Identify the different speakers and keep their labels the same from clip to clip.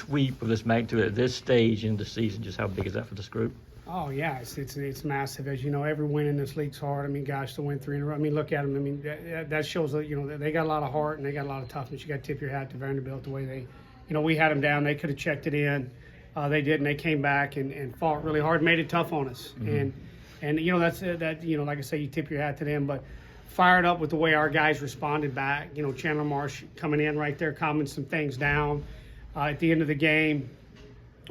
Speaker 1: sweep of this magnitude at this stage in the season, just how big is that for this group?
Speaker 2: Oh yeah, it's massive. As you know, every win in this league's hard. I mean, gosh, to win 3 in a row. I mean, look at them. I mean, that shows that they got a lot of heart and they got a lot of toughness. You got to tip your hat to Vanderbilt the way they, we had them down. They could have checked it in. They didn't. They came back and fought really hard, made it tough on us. And that's that. Like I say, you tip your hat to them. But fired up with the way our guys responded back. Chandler Marsh coming in right there, calming some things down at the end of the game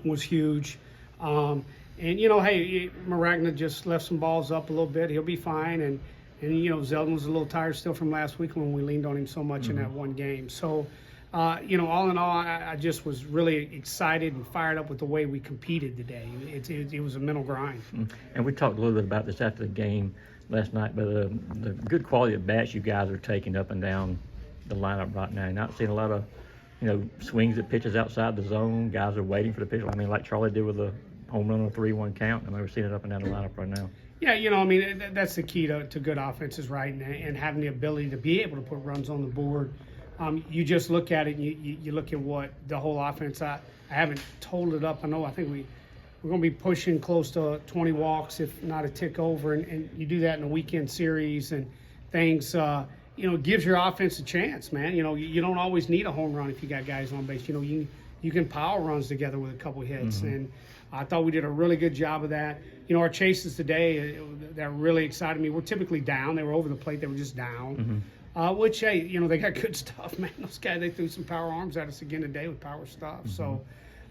Speaker 2: was huge. And hey, Maragna just left some balls up a little bit. He'll be fine. And Zeldin was a little tired still from last week when we leaned on him so much in that one game. So, all in all, I just was really excited and fired up with the way we competed today. It was a mental grind.
Speaker 1: And we talked a little bit about this after the game last night, but the good quality of bats you guys are taking up and down the lineup right now. You're not seeing a lot of, swings at pitches outside the zone. Guys are waiting for the pitch. I mean, like Charlie did with the home run on a 3-1 count. I mean, we're seeing it up and down the lineup right now.
Speaker 2: Yeah, that's the key to good offenses, right? And having the ability to be able to put runs on the board. You just look at it and you look at what the whole offense, I haven't totaled it up. I think we're going to be pushing close to 20 walks, if not a tick over. And you do that in a weekend series and things, gives your offense a chance, man. You don't always need a home run if you got guys on base. You can power runs together with a couple hits. And I thought we did a really good job of that. Our chases today, that really excited me. We're typically down. They were over the plate. They were just down. Which, hey, they got good stuff, man. Those guys, they threw some power arms at us again today with power stuff. So,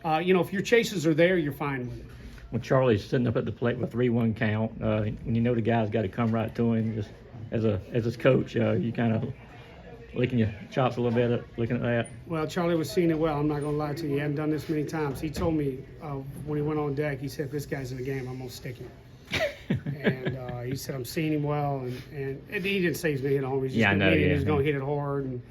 Speaker 2: if your chases are there, you're fine with it.
Speaker 1: When Charlie's sitting up at the plate with 3-1 count, when the guy's got to come right to him, just as his coach, you kind of licking your chops a little bit looking at that.
Speaker 2: Well, Charlie was seeing it well. I'm not going to lie to you. He hadn't done this many times. He told me when he went on deck, he said, if this guy's in the game, I'm going to stick him. And he said, I'm seeing him well. And he didn't say he's going to hit a home. He's just going to hit it hard. And,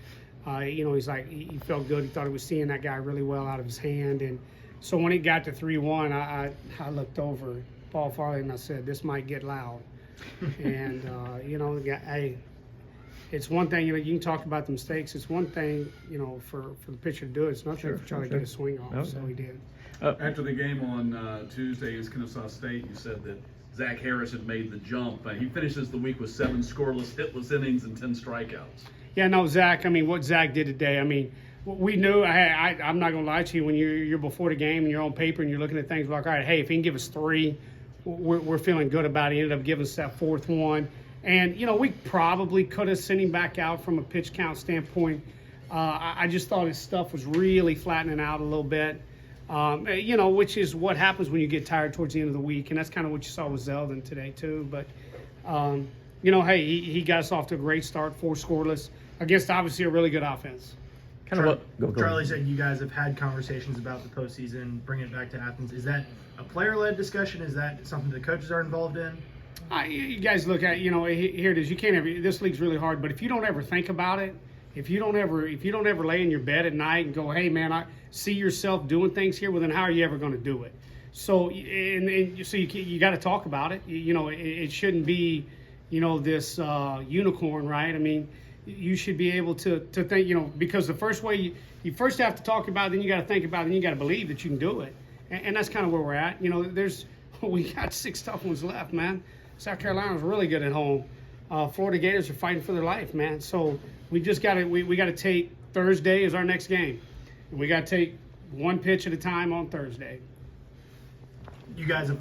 Speaker 2: he's like, he felt good. He thought he was seeing that guy really well out of his hand. And so when it got to 3-1, I looked over Paul Farley and I said, this might get loud. And, hey, it's one thing, you can talk about the mistakes. It's one thing, for the pitcher to do it. It's nothing for Charlie to get a swing off, so he did.
Speaker 3: After the game on Tuesday against Kennesaw State, you said that Zach Harris had made the jump. He finishes the week with 7 scoreless, hitless innings and 10 strikeouts.
Speaker 2: Yeah, no, Zach, what Zach did today, we knew, I'm not going to lie to you, when you're before the game and you're on paper and you're looking at things like, all right, hey, if he can give us 3, we're feeling good about it. He ended up giving us that 4th one. And, we probably could have sent him back out from a pitch count standpoint. I just thought his stuff was really flattening out a little bit, which is what happens when you get tired towards the end of the week. And that's kind of what you saw with Zeldin today, too. But, hey, he got us off to a great start, 4 scoreless, against obviously a really good offense.
Speaker 4: Charlie said you guys have had conversations about the postseason, bringing it back to Athens. Is that a player-led discussion? Is that something the coaches are involved in?
Speaker 2: You guys look at, here it is. You can't ever. This league's really hard, but if you don't ever think about it, if you don't ever lay in your bed at night and go, hey man, I see yourself doing things here, well then how are you ever going to do it? So so you got to talk about it. It shouldn't be, this unicorn, right? You should be able to think, because the first way you first have to talk about it, then you got to think about it, then you got to believe that you can do it, and that's kind of where we're at. We got 6 tough ones left, man. South Carolina's really good at home. Florida Gators are fighting for their life, man. So we just got to we got to take Thursday as our next game. And we got to take one pitch at a time on Thursday.
Speaker 4: You guys have